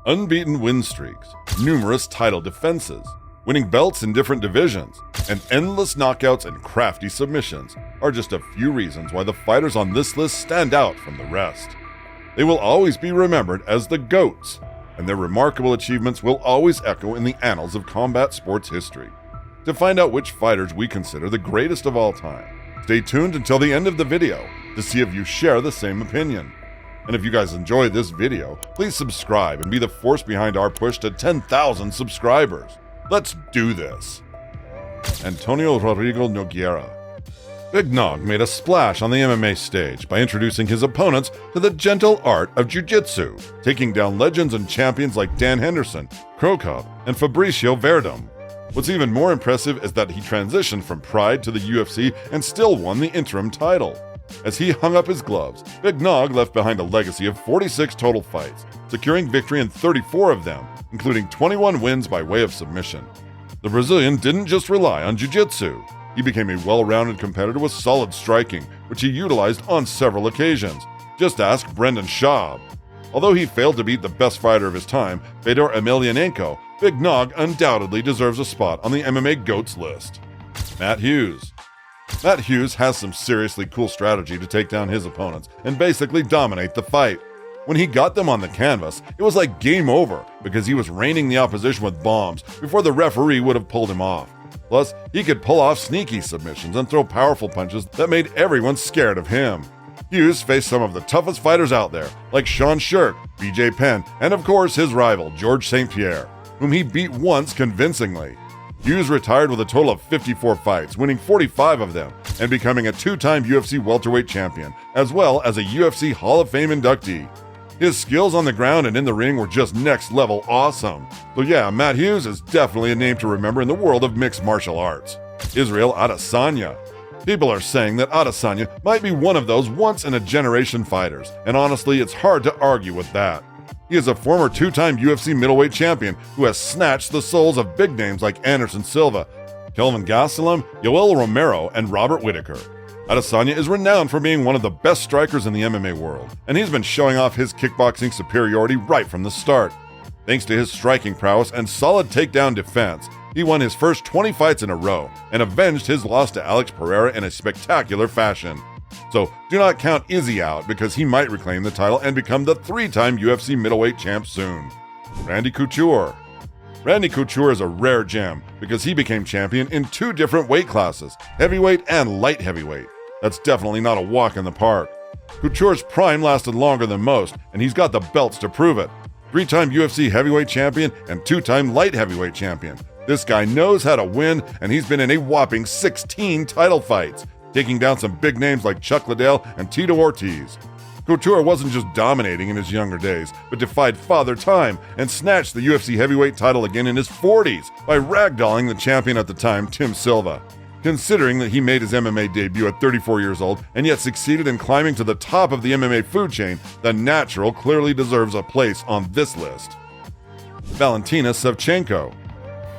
unbeaten win streaks, numerous title defenses, winning belts in different divisions, and endless knockouts and crafty submissions are just a few reasons why the fighters on this list stand out from the rest. They will always be remembered as the GOATs, and their remarkable achievements will always echo in the annals of combat sports history. To find out which fighters we consider the greatest of all time, stay tuned until the end of the video to see if you share the same opinion. And if you guys enjoyed this video, please subscribe and be the force behind our push to 10,000 subscribers. Let's do this. Antonio Rodrigo Nogueira. Big Nog made a splash on the MMA stage by introducing his opponents to the gentle art of jiu-jitsu, taking down legends and champions like Dan Henderson, Krokop, and Fabricio Verdum. What's even more impressive is that he transitioned from Pride to the UFC and still won the interim title. As he hung up his gloves, Big Nog left behind a legacy of 46 total fights, securing victory in 34 of them, including 21 wins by way of submission. The Brazilian didn't just rely on jiu-jitsu. He became a well-rounded competitor with solid striking, which he utilized on several occasions. Just ask Brendan Schaub. Although he failed to beat the best fighter of his time, Fedor Emelianenko, Big Nog undoubtedly deserves a spot on the MMA GOATs list. Matt Hughes. Matt Hughes has some seriously cool strategy to take down his opponents and basically dominate the fight. When he got them on the canvas, it was like game over because he was raining the opposition with bombs before the referee would have pulled him off. Plus, he could pull off sneaky submissions and throw powerful punches that made everyone scared of him. Hughes faced some of the toughest fighters out there, like Sean Shirk, BJ Penn, and of course his rival, George St. Pierre, whom he beat once convincingly. Hughes retired with a total of 54 fights, winning 45 of them, and becoming a two-time UFC welterweight champion, as well as a UFC Hall of Fame inductee. His skills on the ground and in the ring were just next-level awesome. So yeah, Matt Hughes is definitely a name to remember in the world of mixed martial arts. Israel Adesina. People are saying that Adesina might be one of those once-in-a-generation fighters, and honestly, it's hard to argue with that. He is a former two-time UFC middleweight champion who has snatched the souls of big names like Anderson Silva, Kelvin Gastelum, Yoel Romero, and Robert Whittaker. Adesina is renowned for being one of the best strikers in the MMA world, and he's been showing off his kickboxing superiority right from the start. Thanks to his striking prowess and solid takedown defense, he won his first 20 fights in a row and avenged his loss to Alex Pereira in a spectacular fashion. So do not count Izzy out because he might reclaim the title and become the three-time UFC middleweight champ soon. Randy Couture. Randy Couture is a rare gem because he became champion in two different weight classes, heavyweight and light heavyweight. That's definitely not a walk in the park. Couture's prime lasted longer than most, and he's got the belts to prove it. Three-time UFC heavyweight champion and two-time light heavyweight champion. This guy knows how to win, and he's been in a whopping 16 title fights, taking down some big names like Chuck Liddell and Tito Ortiz. Couture wasn't just dominating in his younger days, but defied Father Time and snatched the UFC heavyweight title again in his 40s by ragdolling the champion at the time, Tim Silva. Considering that he made his MMA debut at 34 years old and yet succeeded in climbing to the top of the MMA food chain, the natural clearly deserves a place on this list. Valentina Shevchenko.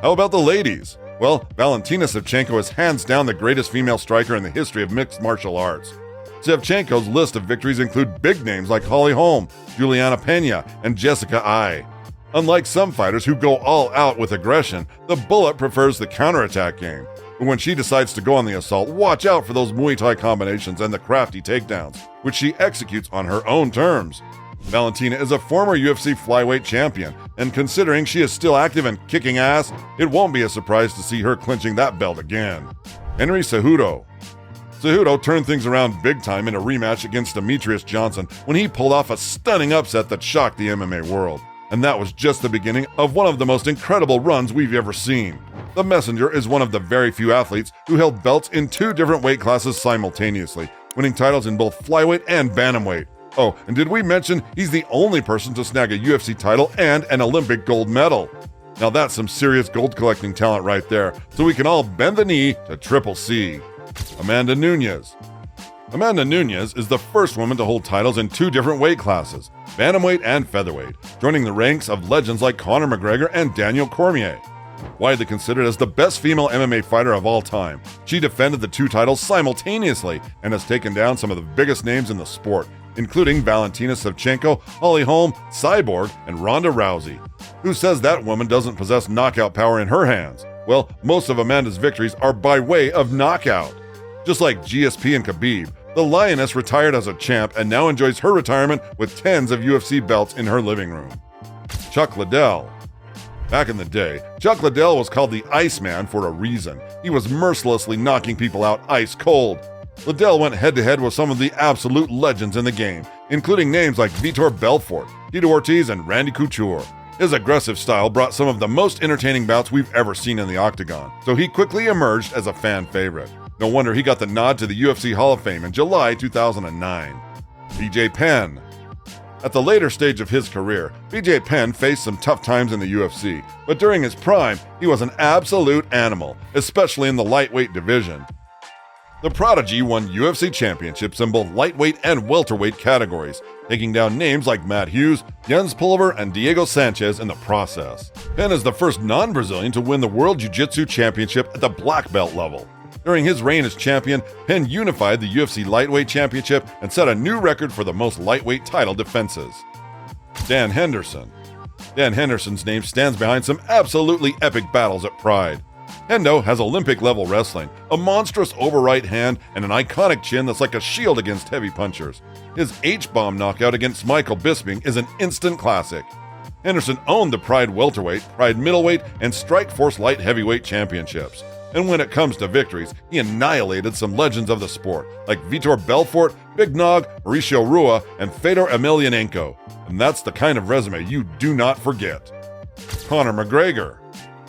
How about the ladies? Well, Valentina Shevchenko is hands down the greatest female striker in the history of mixed martial arts. Shevchenko's list of victories include big names like Holly Holm, Juliana Pena, and Jessica Ai. Unlike some fighters who go all out with aggression, the Bullet prefers the counterattack game. But when she decides to go on the assault, watch out for those Muay Thai combinations and the crafty takedowns, which she executes on her own terms. Valentina is a former UFC flyweight champion, and considering she is still active and kicking ass, it won't be a surprise to see her clinching that belt again. Henry Cejudo. Cejudo turned things around big time in a rematch against Demetrius Johnson when he pulled off a stunning upset that shocked the MMA world. And that was just the beginning of one of the most incredible runs we've ever seen. The Messenger is one of the very few athletes who held belts in two different weight classes simultaneously, winning titles in both flyweight and bantamweight. Oh, and did we mention he's the only person to snag a UFC title and an Olympic gold medal? Now that's some serious gold collecting talent right there, so we can all bend the knee to Triple C. Amanda Nunes. Amanda Nunes is the first woman to hold titles in two different weight classes, bantamweight and featherweight, joining the ranks of legends like Conor McGregor and Daniel Cormier. Widely considered as the best female MMA fighter of all time, she defended the two titles simultaneously and has taken down some of the biggest names in the sport, including Valentina Shevchenko, Holly Holm, Cyborg, and Ronda Rousey. Who says that woman doesn't possess knockout power in her hands? Well, most of Amanda's victories are by way of knockout. Just like GSP and Khabib, the Lioness retired as a champ and now enjoys her retirement with tens of UFC belts in her living room. Chuck Liddell. Back in the day, Chuck Liddell was called the Iceman for a reason. He was mercilessly knocking people out ice cold. Liddell went head-to-head with some of the absolute legends in the game, including names like Vitor Belfort, Tito Ortiz, and Randy Couture. His aggressive style brought some of the most entertaining bouts we've ever seen in the octagon, so he quickly emerged as a fan favorite. No wonder he got the nod to the UFC Hall of Fame in July 2009. BJ Penn. At the later stage of his career, BJ Penn faced some tough times in the UFC, but during his prime, he was an absolute animal, especially in the lightweight division. The Prodigy won UFC championships in both lightweight and welterweight categories, taking down names like Matt Hughes, Jens Pulver, and Diego Sanchez in the process. Penn is the first non-Brazilian to win the World Jiu-Jitsu Championship at the black belt level. During his reign as champion, Penn unified the UFC Lightweight Championship and set a new record for the most lightweight title defenses. Dan Henderson. Dan Henderson's name stands behind some absolutely epic battles at Pride. Hendo has Olympic-level wrestling, a monstrous over-right hand, and an iconic chin that's like a shield against heavy punchers. His H-bomb knockout against Michael Bisping is an instant classic. Henderson owned the Pride welterweight, Pride middleweight, and Strikeforce light heavyweight championships. And when it comes to victories, he annihilated some legends of the sport, like Vitor Belfort, Big Nog, Mauricio Rua, and Fedor Emelianenko. And that's the kind of resume you do not forget. Conor McGregor.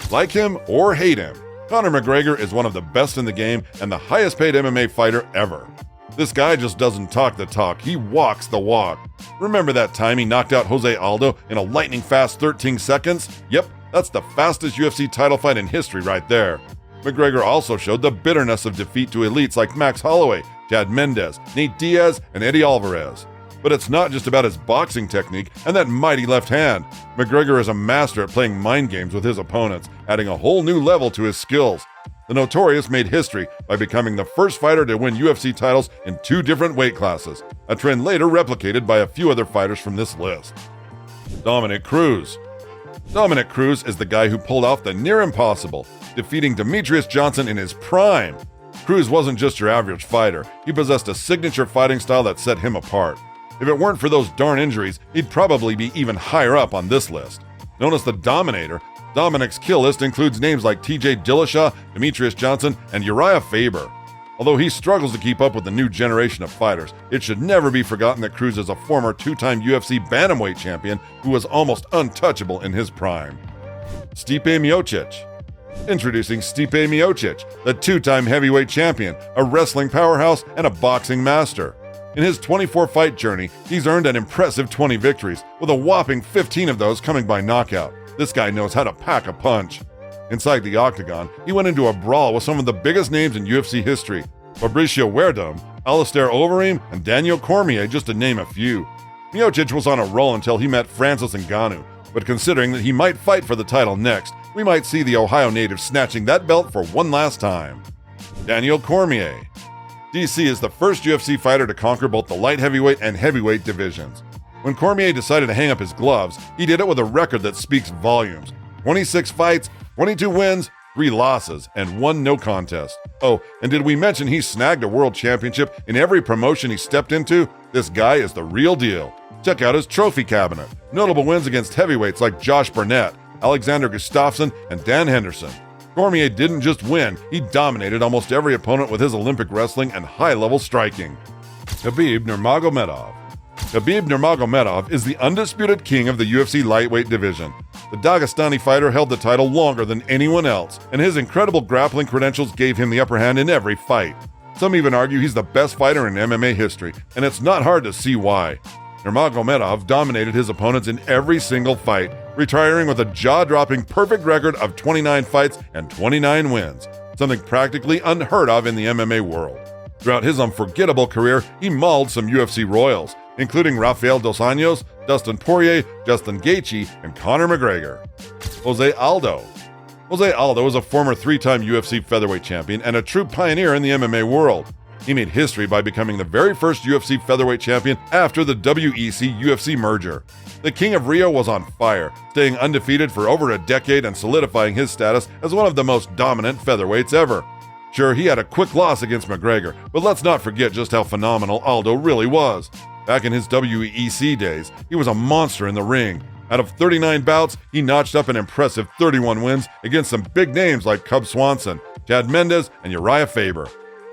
Like him or hate him, Conor McGregor is one of the best in the game and the highest paid MMA fighter ever. This guy just doesn't talk the talk, he walks the walk. Remember that time he knocked out Jose Aldo in a lightning-fast 13 seconds? Yep, that's the fastest UFC title fight in history right there. McGregor also showed the bitterness of defeat to elites like Max Holloway, Chad Mendes, Nate Diaz, and Eddie Alvarez. But it's not just about his boxing technique and that mighty left hand. McGregor is a master at playing mind games with his opponents, adding a whole new level to his skills. The Notorious made history by becoming the first fighter to win UFC titles in 2 different weight classes, a trend later replicated by a few other fighters from this list. Dominic Cruz. Dominic Cruz is the guy who pulled off the near impossible, defeating Demetrius Johnson in his prime. Cruz wasn't just your average fighter, he possessed a signature fighting style that set him apart. If it weren't for those darn injuries, he'd probably be even higher up on this list. Known as the Dominator, Dominic's kill list includes names like TJ Dillashaw, Demetrius Johnson, and Uriah Faber. Although he struggles to keep up with the new generation of fighters, it should never be forgotten that Cruz is a former 2-time UFC bantamweight champion who was almost untouchable in his prime. Stipe Miocic. Introducing Stipe Miocic, the 2-time heavyweight champion, a wrestling powerhouse, and a boxing master. In his 24-fight journey, he's earned an impressive 20 victories, with a whopping 15 of those coming by knockout. This guy knows how to pack a punch. Inside the octagon, he went into a brawl with some of the biggest names in UFC history: Fabricio Werdum, Alistair Overeem, and Daniel Cormier, just to name a few. Miocic was on a roll until he met Francis Ngannou, but considering that he might fight for the title next, we might see the Ohio native snatching that belt for one last time. Daniel Cormier. DC is the first UFC fighter to conquer both the light heavyweight and heavyweight divisions. When Cormier decided to hang up his gloves, he did it with a record that speaks volumes. 26 fights, 22 wins, 3 losses, and 1 no contest. Oh, and did we mention he snagged a world championship in every promotion he stepped into? This guy is the real deal. Check out his trophy cabinet. Notable wins against heavyweights like Josh Burnett, Alexander Gustafsson, and Dan Henderson. Cormier didn't just win, he dominated almost every opponent with his Olympic wrestling and high-level striking. Khabib Nurmagomedov. Khabib Nurmagomedov is the undisputed king of the UFC lightweight division. The Dagestani fighter held the title longer than anyone else, and his incredible grappling credentials gave him the upper hand in every fight. Some even argue he's the best fighter in MMA history, and it's not hard to see why. Nurmagomedov dominated his opponents in every single fight, retiring with a jaw-dropping perfect record of 29 fights and 29 wins, something practically unheard of in the MMA world. Throughout his unforgettable career, he mauled some UFC royals, including Rafael Dos Anjos, Dustin Poirier, Justin Gaethje, and Conor McGregor. Jose Aldo. Jose Aldo is a former 3-time UFC featherweight champion and a true pioneer in the MMA world. He made history by becoming the very first UFC featherweight champion after the WEC-UFC merger. The King of Rio was on fire, staying undefeated for over a decade and solidifying his status as one of the most dominant featherweights ever. Sure, he had a quick loss against McGregor, but let's not forget just how phenomenal Aldo really was. Back in his WEC days, he was a monster in the ring. Out of 39 bouts, he notched up an impressive 31 wins against some big names like Cub Swanson, Chad Mendes, and Uriah Faber.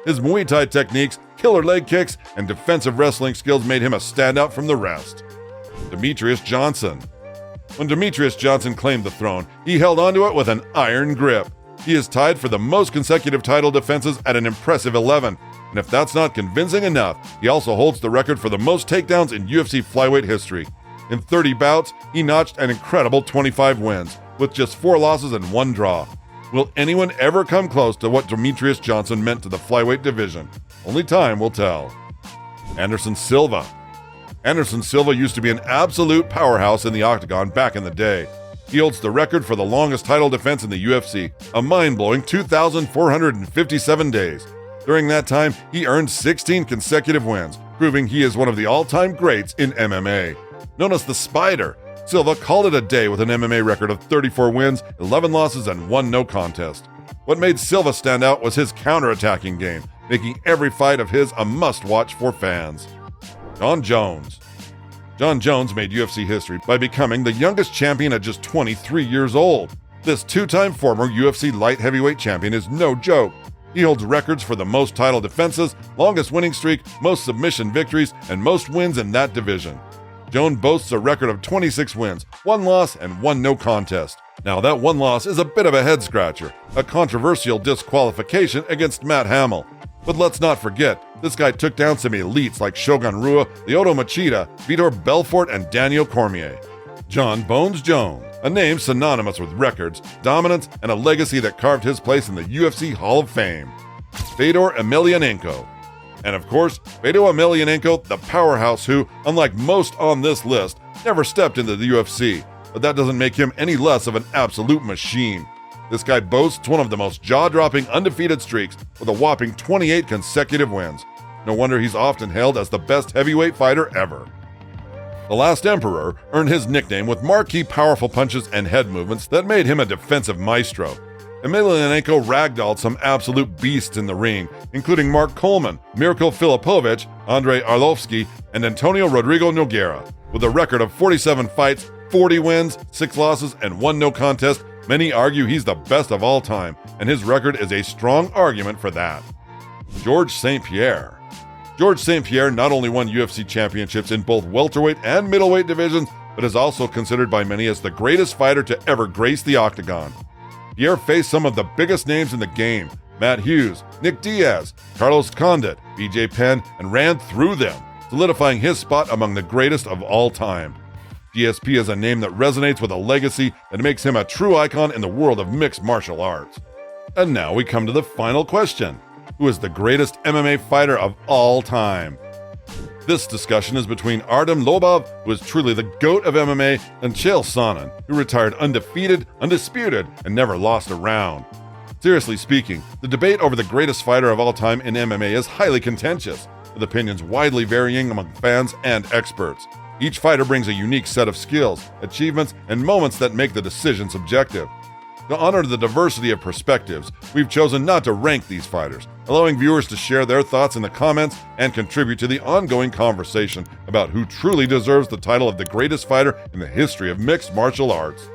His Muay Thai techniques, killer leg kicks, and defensive wrestling skills made him a standout from the rest. Demetrius Johnson. When Demetrius Johnson claimed the throne, he held onto it with an iron grip. He is tied for the most consecutive title defenses at an impressive 11, and if that's not convincing enough, he also holds the record for the most takedowns in UFC flyweight history. In 30 bouts, he notched an incredible 25 wins, with just 4 losses and 1 draw. Will anyone ever come close to what Demetrius Johnson meant to the flyweight division? Only time will tell. Anderson Silva. Anderson Silva used to be an absolute powerhouse in the octagon back in the day. He holds the record for the longest title defense in the UFC, a mind-blowing 2,457 days. During that time, he earned 16 consecutive wins, proving he is one of the all-time greats in MMA. Known as the Spider, Silva called it a day with an MMA record of 34 wins, 11 losses, and 1 no contest. What made Silva stand out was his counter-attacking game, making every fight of his a must-watch for fans. Jon Jones. Jon Jones made UFC history by becoming the youngest champion at just 23 years old. This 2-time former UFC light heavyweight champion is no joke. He holds records for the most title defenses, longest winning streak, most submission victories, and most wins in that division. Jones boasts a record of 26 wins, 1 loss, and 1 no contest. Now that 1 loss is a bit of a head-scratcher, a controversial disqualification against Matt Hamill. But let's not forget, this guy took down some elites like Shogun Rua, Lyoto Machida, Vitor Belfort, and Daniel Cormier. Jon Bones Jones, a name synonymous with records, dominance, and a legacy that carved his place in the UFC Hall of Fame. Fedor Emelianenko. And of course, Fedor Emelianenko, the powerhouse who, unlike most on this list, never stepped into the UFC, but that doesn't make him any less of an absolute machine. This guy boasts one of the most jaw-dropping undefeated streaks with a whopping 28 consecutive wins. No wonder he's often hailed as the best heavyweight fighter ever. The Last Emperor earned his nickname with marquee powerful punches and head movements that made him a defensive maestro. Emelianenko ragdolled some absolute beasts in the ring, including Mark Coleman, Mirko Filipovic, Andrei Arlovsky, and Antonio Rodrigo Nogueira. With a record of 47 fights, 40 wins, 6 losses, and 1 no contest, many argue he's the best of all time, and his record is a strong argument for that. Georges St-Pierre. Georges St-Pierre not only won UFC championships in both welterweight and middleweight divisions, but is also considered by many as the greatest fighter to ever grace the octagon. Pierre faced some of the biggest names in the game, Matt Hughes, Nick Diaz, Carlos Condit, BJ Penn, and ran through them, solidifying his spot among the greatest of all time. GSP is a name that resonates with a legacy that makes him a true icon in the world of mixed martial arts. And now we come to the final question. Who is the greatest MMA fighter of all time? This discussion is between Artem Lobov, who is truly the GOAT of MMA, and Chael Sonnen, who retired undefeated, undisputed, and never lost a round. Seriously speaking, the debate over the greatest fighter of all time in MMA is highly contentious, with opinions widely varying among fans and experts. Each fighter brings a unique set of skills, achievements, and moments that make the decision subjective. To honor the diversity of perspectives, we've chosen not to rank these fighters, allowing viewers to share their thoughts in the comments and contribute to the ongoing conversation about who truly deserves the title of the greatest fighter in the history of mixed martial arts.